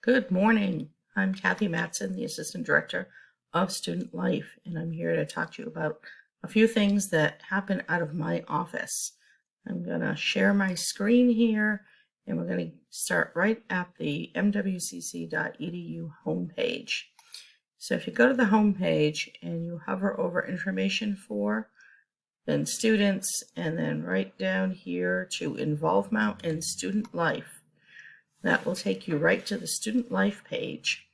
Good morning. I'm Kathy Matson, the Assistant Director of Student Life, and I'm here to talk to you about a few things that happen out of my office. I'm going to share my screen here, and we're going to start right at the mwcc.edu homepage. So if you go to the homepage and you hover over information for, then students, and then right down here to involvement in student life, that will take you right to the Student Life page.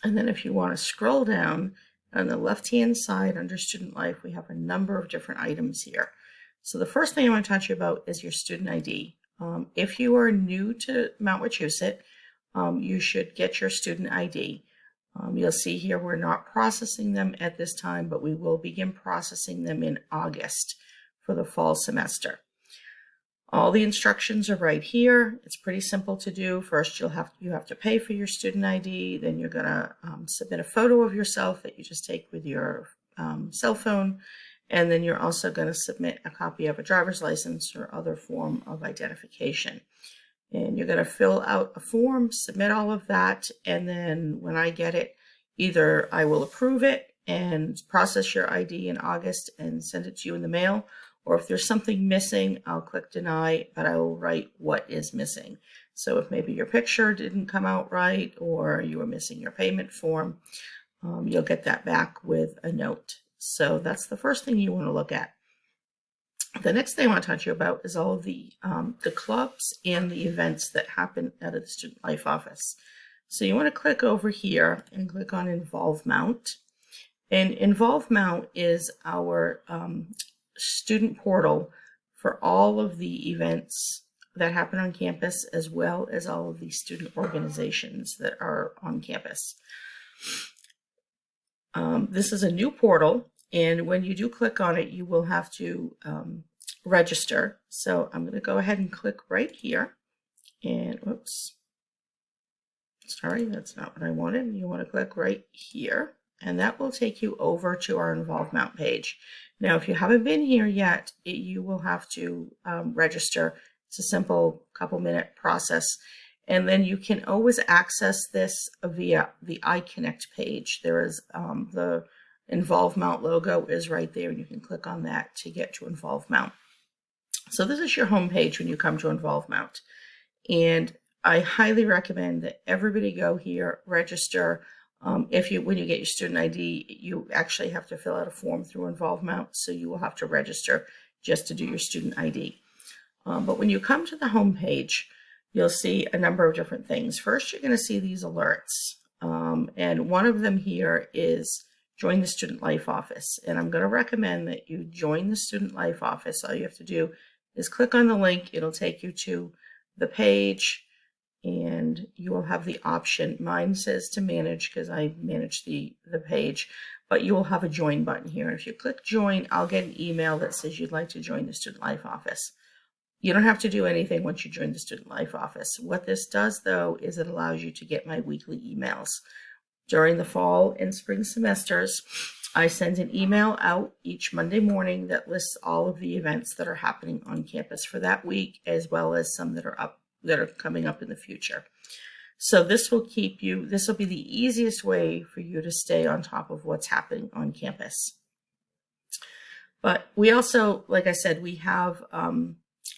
And then if you want to scroll down on the left-hand side under Student Life, we have a number of different items here. So the first thing I want to talk to you about is your student ID. If you are new to Mount Wachusett, you should get your student ID. You'll see here we're not processing them at this time, but we will begin processing them in August for the fall semester. All the instructions are right here. It's pretty simple to do. First, you have to pay for your student ID. Then you're going to submit a photo of yourself that you just take with your cell phone. And then you're also going to submit a copy of a driver's license or other form of identification. And you're going to fill out a form, submit all of that. And then when I get it, either I will approve it and process your ID in August and send it to you in the mail, or if there's something missing, I'll click deny, but I will write what is missing. So if maybe your picture didn't come out right, or you were missing your payment form, you'll get that back with a note. So that's the first thing you want to look at. The next thing I want to talk to you about is all of the clubs and the events that happen out of the Student Life office. So you want to click over here and click on Involvement. And Involvement is our student portal for all of the events that happen on campus, as well as all of the student organizations that are on campus. This is a new portal, and when you do click on it, you will have to register. So I'm going to go ahead and click right here. And oops, sorry, that's not what I wanted. You want to click right here, and that will take you over to our Involvement page. Now, if you haven't been here yet, you will have to register. It's a simple couple-minute process. And then you can always access this via the iConnect page. There is the Involvement logo is right there, and you can click on that to get to Involvement. So this is your home page when you come to Involvement. And I highly recommend that everybody go here, register. When you get your student ID, you actually have to fill out a form through Involvement, so you will have to register just to do your student ID. But when you come to the home page, you'll see a number of different things. First, you're going to see these alerts, and one of them here is join the Student Life office. And I'm going to recommend that you join the Student Life office. All you have to do is click on the link. It'll take you to the page, and you will have the option. Mine says to manage because I manage the page, but you will have a join button here. If you click join, I'll get an email that says you'd like to join the Student Life office. You don't have to do anything once you join the Student Life office. What this does, though, is it allows you to get my weekly emails. During the fall and spring semesters, I send an email out each Monday morning that lists all of the events that are happening on campus for that week, as well as some that are coming up in the future. So this will be the easiest way for you to stay on top of what's happening on campus. But we also, like I said, we have,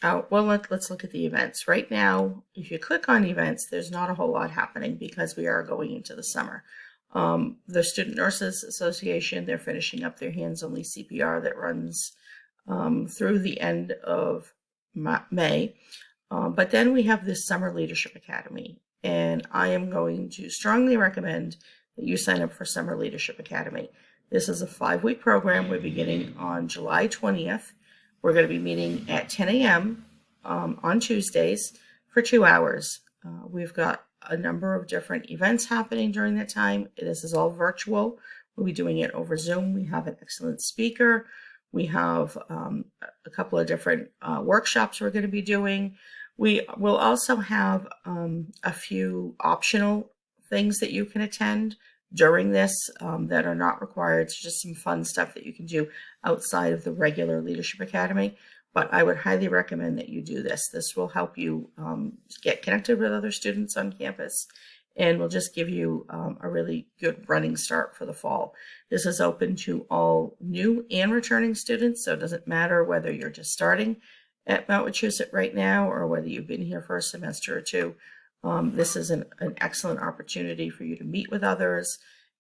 let's look at the events. Right now, if you click on events, there's not a whole lot happening because we are going into the summer. The Student Nurses Association, they're finishing up their hands-only CPR that runs through the end of May. But then we have this Summer Leadership Academy, and I am going to strongly recommend that you sign up for Summer Leadership Academy. This is a 5-week program. We're beginning on July 20th. We're going to be meeting at 10 a.m. On Tuesdays for 2 hours. We've got a number of different events happening during that time. This is all virtual. We'll be doing it over Zoom. We have an excellent speaker. We have a couple of different workshops we're going to be doing. We will also have a few optional things that you can attend during this that are not required. It's just some fun stuff that you can do outside of the regular Leadership Academy. but I would highly recommend that you do this. This will help you get connected with other students on campus and will just give you a really good running start for the fall. This is open to all new and returning students, so it doesn't matter whether you're just starting at Mount Wachusett right now or whether you've been here for a semester or two. This is an excellent opportunity for you to meet with others,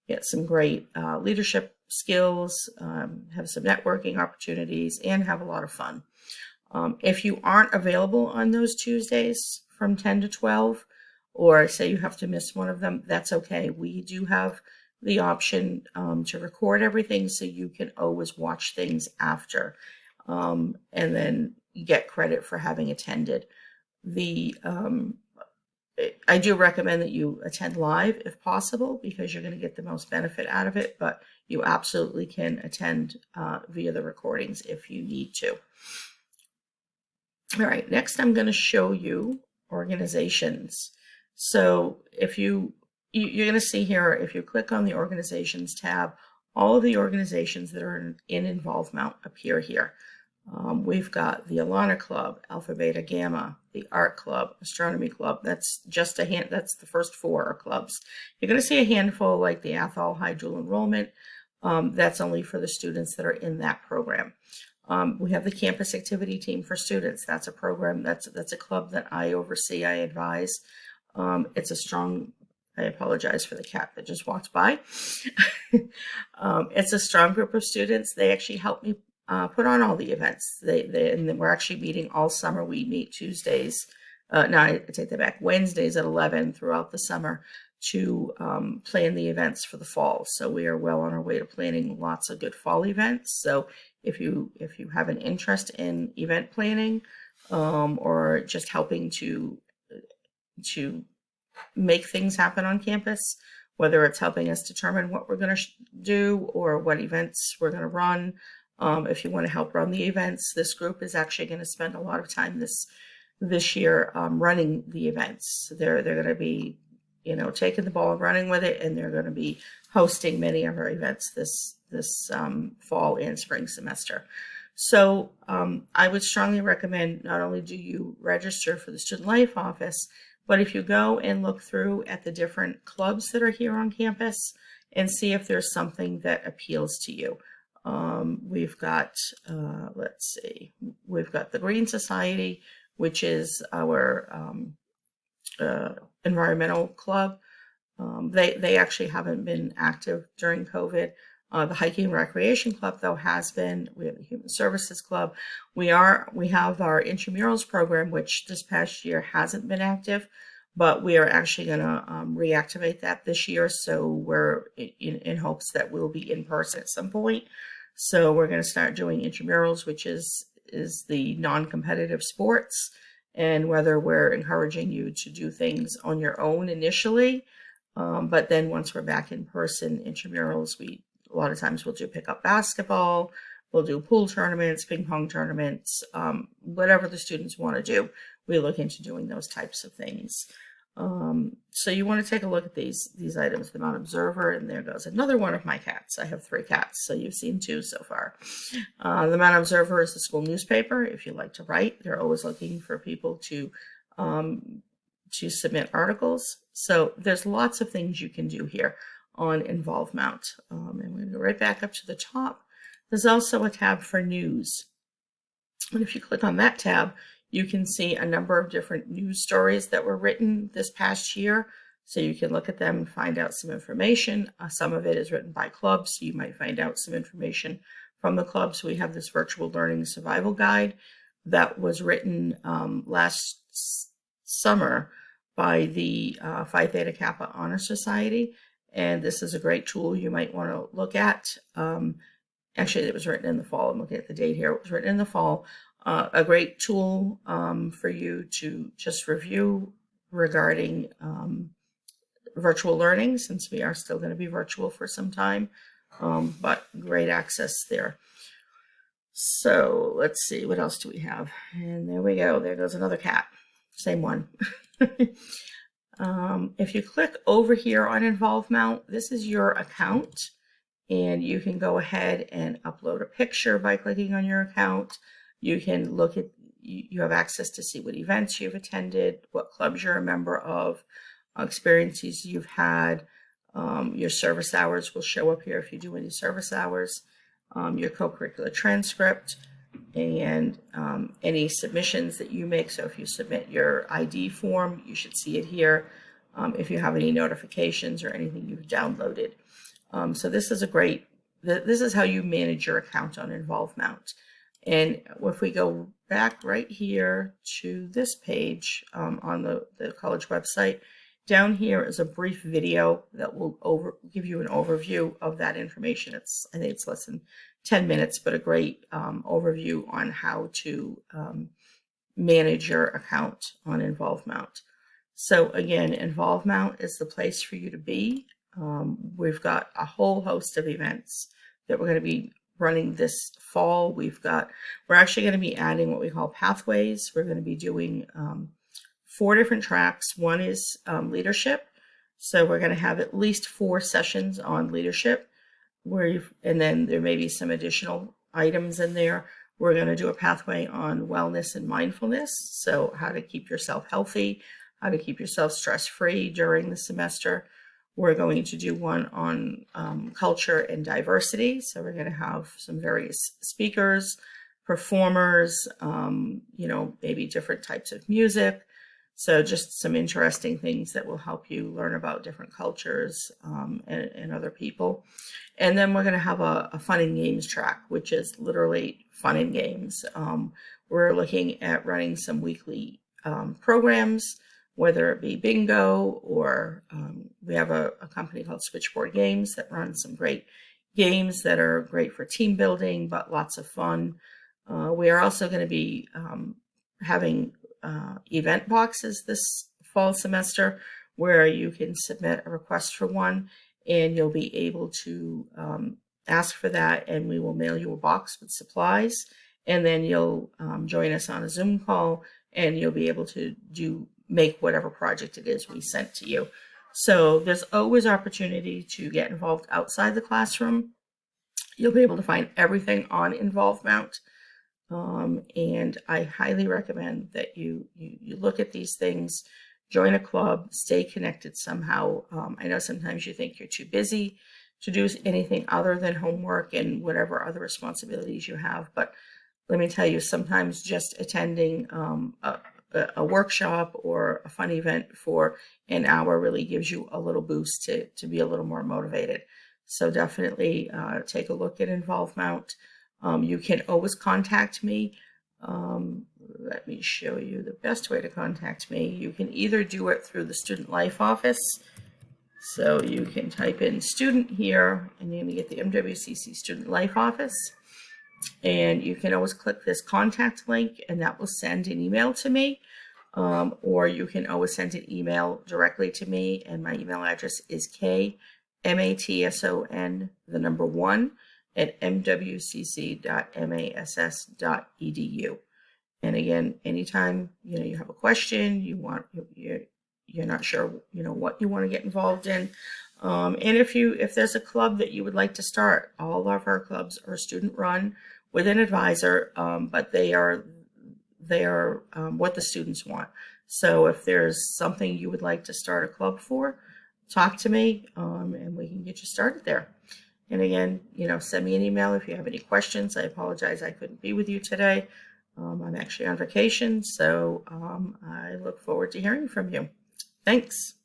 get some great leadership skills, have some networking opportunities, and have a lot of fun. If you aren't available on those Tuesdays from 10 to 12, or say you have to miss one of them, that's okay. We do have the option to record everything, so you can always watch things after, and then you get credit for having attended. I do recommend that you attend live if possible, because you're going to get the most benefit out of it, but you absolutely can attend via the recordings if you need to. All right, next I'm going to show you organizations. So if you're going to see here, if you click on the organizations tab, all of the organizations that are in Involvement appear here. We've got the Alana Club, Alpha Beta Gamma, the Art Club, Astronomy Club. That's just that's the first 4 clubs. You're going to see a handful like the Athol High Dual Enrollment. That's only for the students that are in that program. We have the Campus Activity Team for Students. That's a program, that's a club that I oversee, I advise. It's a strong, I apologize for the cat that just walked by. It's a strong group of students. They actually help me put on all the events. And we're actually meeting all summer. We meet Tuesdays. No, I take that back. Wednesdays at 11 throughout the summer to plan the events for the fall. So we are well on our way to planning lots of good fall events. So if you have an interest in event planning or just helping to make things happen on campus, whether it's helping us determine what we're going to do or what events we're going to run. If you want to help run the events, this group is actually going to spend a lot of time this year running the events. They're going to be, taking the ball and running with it, and they're going to be hosting many of our events this fall and spring semester. So I would strongly recommend not only do you register for the Student Life office, but if you go and look through at the different clubs that are here on campus and see if there's something that appeals to you. We've got, let's see, we've got the Green Society, which is our environmental club. They actually haven't been active during COVID. The Hiking and Recreation Club, though, has been. We have the Human Services Club. We have our intramurals program, which this past year hasn't been active, but we are actually going to reactivate that this year. So we're in hopes that we'll be in person at some point. So we're going to start doing intramurals, which is the non-competitive sports, and whether we're encouraging you to do things on your own initially, but then once we're back in person, intramurals, a lot of times we'll do pickup basketball, we'll do pool tournaments, ping pong tournaments, whatever the students want to do. We look into doing those types of things. So you want to take a look at these items, the Mount Observer, and there goes another one of my cats. I have 3 cats, so you've seen 2 so far. The Mount Observer is the school newspaper. If you like to write, they're always looking for people to submit articles. So there's lots of things you can do here on Involvement. And we're going to go right back up to the top. There's also a tab for news. And if you click on that tab, you can see a number of different news stories that were written this past year. So you can look at them and find out some information. Some of it is written by clubs, so you might find out some information from the clubs. We have this virtual learning survival guide that was written last summer by the Phi Theta Kappa Honor Society. And this is a great tool you might want to look at. Actually, it was written in the fall. I'm looking at the date here. It was written in the fall. A great tool for you to just review regarding virtual learning, since we are still going to be virtual for some time, but great access there. So let's see, what else do we have? And there we go. There goes another cat. Same one. If you click over here on Involvement, this is your account, and you can go ahead and upload a picture by clicking on your account. You can look at, you have access to see what events you've attended, what clubs you're a member of, experiences you've had. Your service hours will show up here if you do any service hours, your co-curricular transcript, and any submissions that you make. So if you submit your ID form, you should see it here. If you have any notifications or anything you've downloaded. So this is a great, this is how you manage your account on InvolveMount. And if we go back right here to this page on the college website, down here is a brief video that will give you an overview of that information. I think it's less than 10 minutes, but a great overview on how to manage your account on InvolveMount. So again, InvolveMount is the place for you to be. We've got a whole host of events that we're going to be running this fall. We're actually going to be adding what we call pathways. We're going to be doing 4 different tracks. One is leadership. So we're going to have at least 4 sessions on leadership, and then there may be some additional items in there. We're going to do a pathway on wellness and mindfulness. So how to keep yourself healthy, how to keep yourself stress-free during the semester. We're going to do one on culture and diversity. So we're going to have some various speakers, performers, maybe different types of music. So just some interesting things that will help you learn about different cultures and other people. And then we're going to have a fun and games track, which is literally fun and games. We're looking at running some weekly programs, whether it be bingo or we have a company called Switchboard Games that runs some great games that are great for team building, but lots of fun. We are also going to be having event boxes this fall semester where you can submit a request for one and you'll be able to ask for that, and we will mail you a box with supplies, and then you'll join us on a Zoom call and you'll be able to make whatever project it is we sent to you. So there's always opportunity to get involved outside the classroom. You'll be able to find everything on InvolveMount. And I highly recommend that you look at these things, join a club, stay connected somehow. I know sometimes you think you're too busy to do anything other than homework and whatever other responsibilities you have. But let me tell you, sometimes just attending a workshop or a fun event for an hour really gives you a little boost to be a little more motivated. So definitely take a look at InvolveMount. You can always contact me. Let me show you the best way to contact me. You can either do it through the Student Life office. So you can type in student here and you're going to get the MWCC Student Life office. And you can always click this contact link and that will send an email to me. Or you can always send an email directly to me, and my email address is kmatson1 @mwcc.mass.edu. And again, anytime you have a question, you're not sure what you want to get involved in, and if there's a club that you would like to start, all of our clubs are student run with an advisor, but they are what the students want. So if there's something you would like to start a club for, talk to me and we can get you started there. And again, send me an email if you have any questions. I apologize I couldn't be with you today. I'm actually on vacation, so I look forward to hearing from you. Thanks.